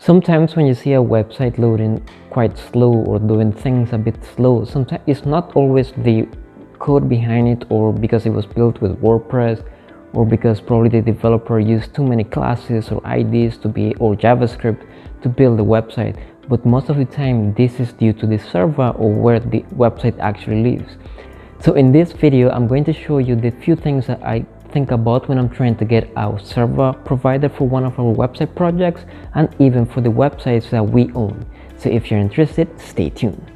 Sometimes when you see a website loading quite slow or doing things a bit slow, sometimes it's not always the code behind it, or because it was built with WordPress, or because probably the developer used too many classes or IDs or JavaScript to build the website. But most of the time this is due to the server or where the website actually lives. So in this video I'm going to show you the few things that I think about when I'm trying to get our server provider for one of our website projects, and even for the websites that we own. So if you're interested, stay tuned.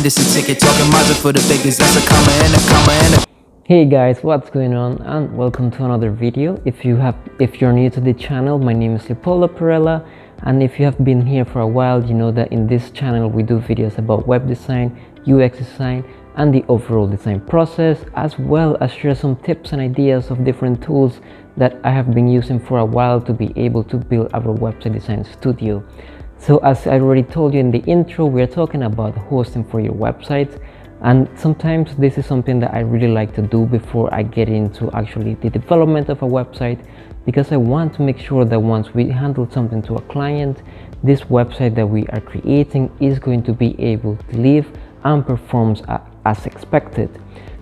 This is ticket talking margin for the biggest. That's a comma and a comma and a. Hey guys, what's going on, and welcome to another video. If you're new to the channel, my name is Leopoldo Perella, and if you have been here for a while, you know that in this channel we do videos about web design, UX design, and the overall design process, as well as share some tips and ideas of different tools that I have been using for a while to be able to build our website design studio. So as I already told you in the intro, we're talking about hosting for your website, and sometimes this is something that I really like to do before I get into actually the development of a website, because I want to make sure that once we handle something to a client, this website that we are creating is going to be able to live and performs as expected.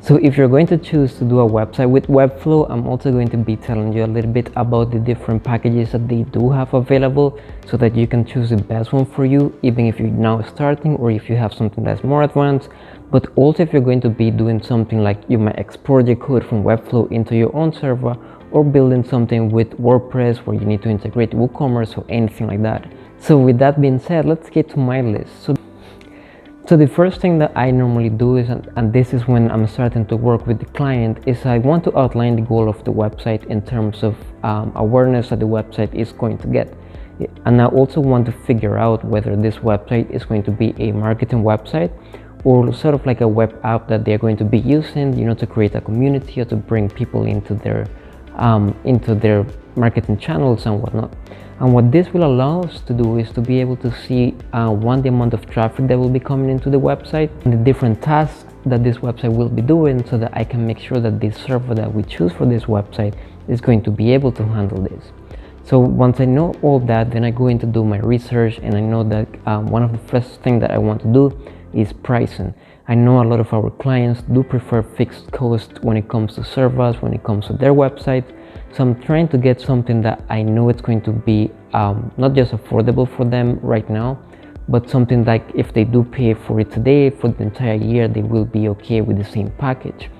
So if you're going to choose to do a website with Webflow, I'm also going to be telling you a little bit about the different packages that they do have available, so that you can choose the best one for you, even if you're now starting or if you have something that's more advanced. But also if you're going to be doing something like you might export your code from Webflow into your own server, or building something with WordPress where you need to integrate WooCommerce or anything like that. So with that being said, let's get to my list. So the first thing that I normally do is, and this is when I'm starting to work with the client, is I want to outline the goal of the website in terms of awareness that the website is going to get. And I also want to figure out whether this website is going to be a marketing website, or sort of like a web app that they're going to be using, you know, to create a community or to bring people into their marketing channels and whatnot. And what this will allow us to do is to be able to see the amount of traffic that will be coming into the website, and the different tasks that this website will be doing, so that I can make sure that this server that we choose for this website is going to be able to handle this. So once I know all that, then I go in to do my research, and I know that one of the first things that I want to do is pricing. I know a lot of our clients do prefer fixed cost when it comes to servers, when it comes to their website. So I'm trying to get something that I know it's going to be not just affordable for them right now, but something like if they do pay for it today, for the entire year, they will be okay with the same package.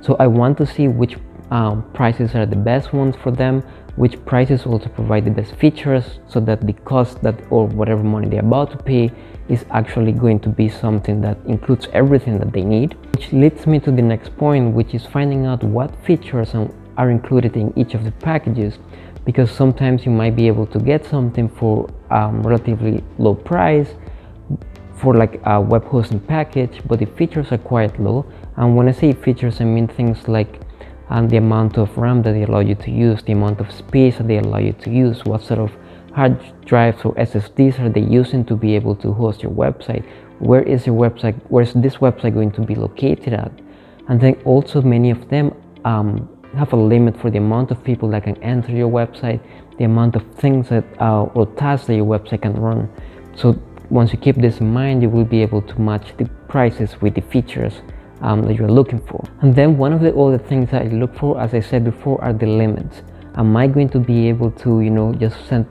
So I want to see which prices are the best ones for them, which prices also provide the best features, so that the cost that, or whatever money they're about to pay, is actually going to be something that includes everything that they need. Which leads me to the next point, which is finding out what features are included in each of the packages, because sometimes you might be able to get something for relatively low price for like a web hosting package, but the features are quite low. And when I say features, I mean things like the amount of RAM that they allow you to use, the amount of space that they allow you to use, what sort of hard drives or SSDs are they using to be able to host your website, where is this website going to be located at. And then also many of them have a limit for the amount of people that can enter your website, the amount of things that or tasks that your website can run. So once you keep this in mind, you will be able to match the prices with the features that you're looking for. And then one of the other things that I look for, as I said before, are the limits. Am I going to be able to, you know, just send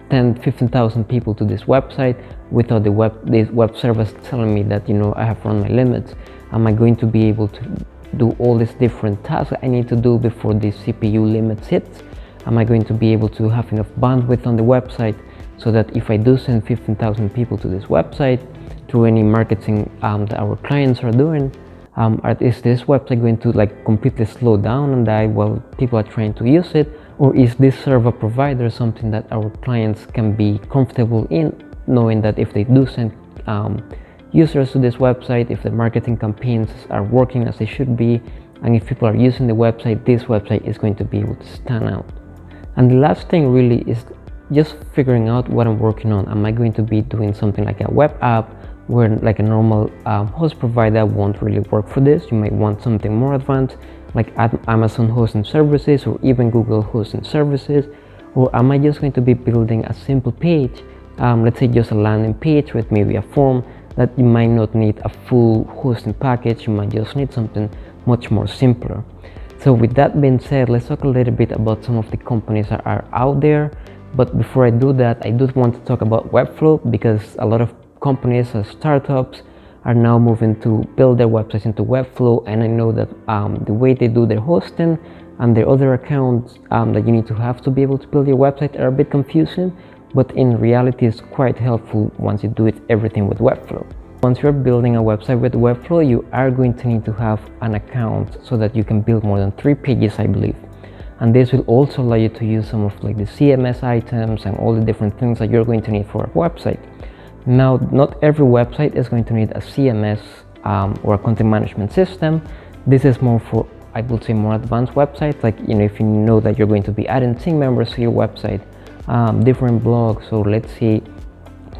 15,000 people to this website without this web service telling me that, you know, I have run my limits? Am I going to be able to do all these different tasks I need to do before the CPU limits hits? Am I going to be able to have enough bandwidth on the website, so that if I do send 15,000 people to this website through any marketing that our clients are doing, is this website going to like completely slow down and die while people are trying to use it? Or is this server provider something that our clients can be comfortable in, knowing that if they do send users to this website, if the marketing campaigns are working as they should be, and if people are using the website, this website is going to be able to stand out? And the last thing really is just figuring out what I'm working on. Am I going to be doing something like a web app where like a normal host provider won't really work for this? You might want something more advanced like Amazon hosting services or even Google hosting services. Or am I just going to be building a simple page, let's say just a landing page with maybe a form that you might not need a full hosting package, you might just need something much more simpler. So with that being said, let's talk a little bit about some of the companies that are out there. But before I do that, I do want to talk about Webflow, because a lot of companies or startups are now moving to build their websites into Webflow, and I know that the way they do their hosting and their other accounts that you need to have to be able to build your website are a bit confusing, but in reality it's quite helpful once you do everything with Webflow. Once you're building a website with Webflow, you are going to need to have an account so that you can build more than 3 pages, I believe. And this will also allow you to use some of like the CMS items and all the different things that you're going to need for a website. Now, not every website is going to need a CMS or a content management system. This is more for, I would say, more advanced websites, like, you know, if you know that you're going to be adding team members to your website, different blogs. So let's say,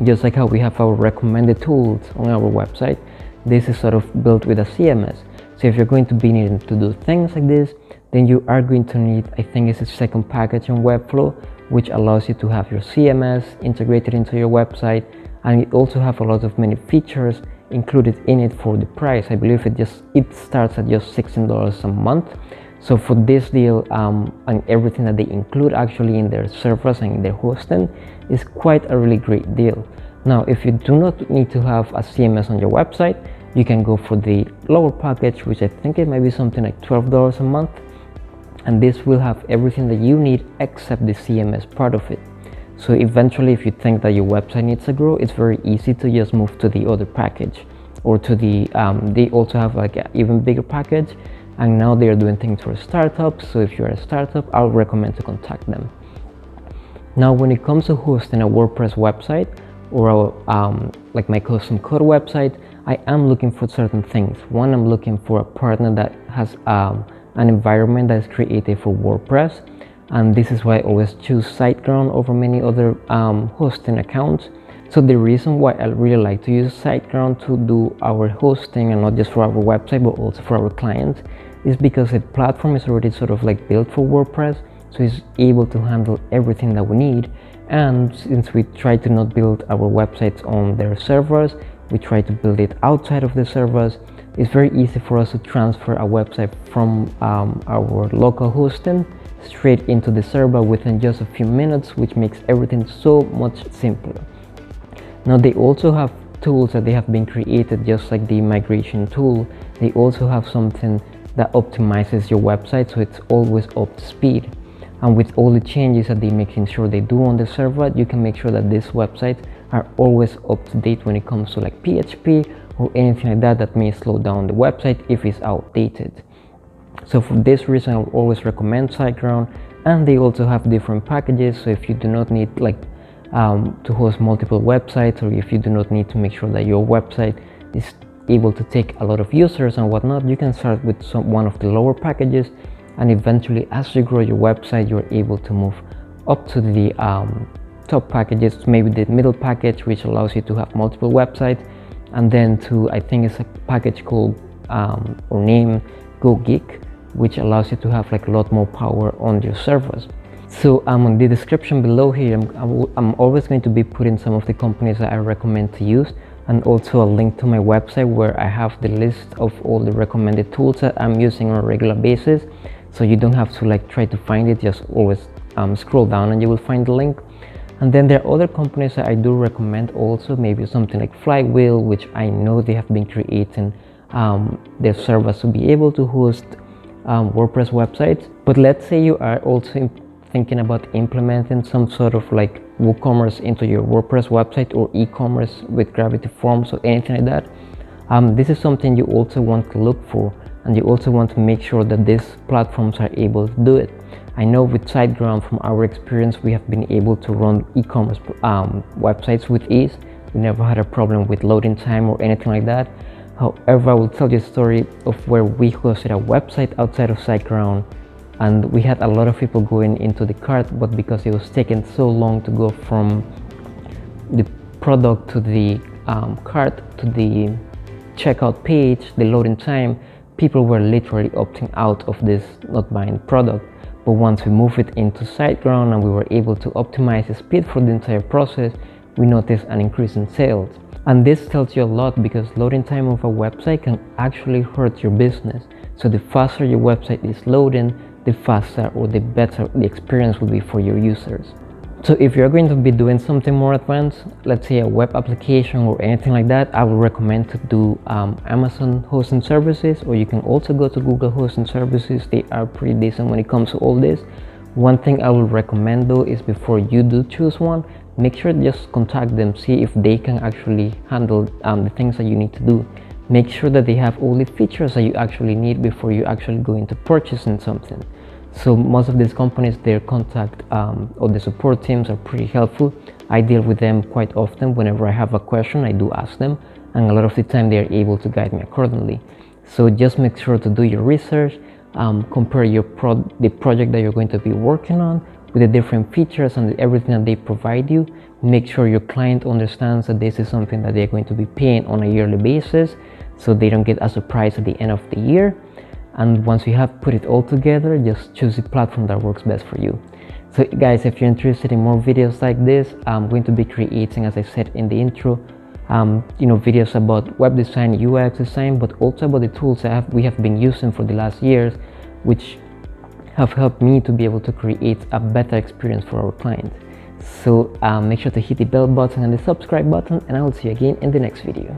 just like how we have our recommended tools on our website, this is sort of built with a CMS. So if you're going to be needing to do things like this, then you are going to need, I think it's a second package on Webflow, which allows you to have your CMS integrated into your website, and it also have a lot of many features included in it for the price. I believe it starts at just $16 a month. So for this deal and everything that they include actually in their servers and in their hosting, is quite a really great deal. Now, if you do not need to have a CMS on your website, you can go for the lower package, which I think it might be something like $12 a month, and this will have everything that you need except the CMS part of it. So eventually, if you think that your website needs to grow, it's very easy to just move to the other package, or to the they also have like an even bigger package, and now they are doing things for startups. So if you're a startup, I'll recommend to contact them. Now, when it comes to hosting a WordPress website or like my custom code website, I am looking for certain things. One, I'm looking for a partner that has an environment that is created for WordPress, and this is why I always choose SiteGround over many other hosting accounts. So the reason why I really like to use SiteGround to do our hosting, and not just for our website but also for our clients, is because the platform is already sort of like built for WordPress, so it's able to handle everything that we need. And since we try to not build our websites on their servers, we try to build it outside of the servers, it's very easy for us to transfer a website from our local hosting straight into the server within just a few minutes, which makes everything so much simpler. Now, they also have tools that they have been created, just like the migration tool. They also have something that optimizes your website, so it's always up to speed. And with all the changes that they're making sure they do on the server, you can make sure that these websites are always up to date when it comes to like PHP or anything like that may slow down the website if it's outdated. So for this reason, I will always recommend SiteGround. And they also have different packages, so if you do not need like to host multiple websites, or if you do not need to make sure that your website is able to take a lot of users and whatnot, you can start with one of the lower packages, and eventually as you grow your website, you're able to move up to the top packages, maybe the middle package, which allows you to have multiple websites, and then to, I think it's a package called or named Go Geek, which allows you to have like a lot more power on your servers. So on the description below here, I'm always going to be putting some of the companies that I recommend to use, and also a link to my website where I have the list of all the recommended tools that I'm using on a regular basis. So you don't have to like try to find it, just always scroll down and you will find the link. And then there are other companies that I do recommend also, maybe something like Flywheel, which I know they have been creating their servers to be able to host WordPress websites. But let's say you are also thinking about implementing some sort of like WooCommerce into your WordPress website, or e-commerce with Gravity Forms or anything like that. This is something you also want to look for, and you also want to make sure that these platforms are able to do it. I know with SiteGround, from our experience, we have been able to run e-commerce websites with ease. We never had a problem with loading time or anything like that. However, I will tell you a story of where we hosted a website outside of SiteGround, and we had a lot of people going into the cart, but because it was taking so long to go from the product to the cart to the checkout page, the loading time, people were literally opting out of this, not buying product. But once we moved it into SiteGround and we were able to optimize the speed for the entire process, we noticed an increase in sales. And this tells you a lot, because loading time of a website can actually hurt your business. So the faster your website is loading, the faster or the better the experience will be for your users. So if you're going to be doing something more advanced, let's say a web application or anything like that, I would recommend to do Amazon hosting services, or you can also go to Google hosting services. They are pretty decent when it comes to all this. One thing I would recommend though is, before you do choose one, make sure just contact them, see if they can actually handle the things that you need to do. Make sure that they have all the features that you actually need before you actually go into purchasing something. So most of these companies, their contact or the support teams are pretty helpful. I deal with them quite often. Whenever I have a question, I do ask them, and a lot of the time they are able to guide me accordingly. So just make sure to do your research, compare the project that you're going to be working on with the different features and everything that they provide you. Make sure your client understands that this is something that they're going to be paying on a yearly basis, so they don't get a surprise at the end of the year. And once you have put it all together, just choose the platform that works best for you. So guys, if you're interested in more videos like this, I'm going to be creating, as I said in the intro, videos about web design, UX design, but also about the tools that we have been using for the last years, which have helped me to be able to create a better experience for our clients. So make sure to hit the bell button and the subscribe button, and I will see you again in the next video.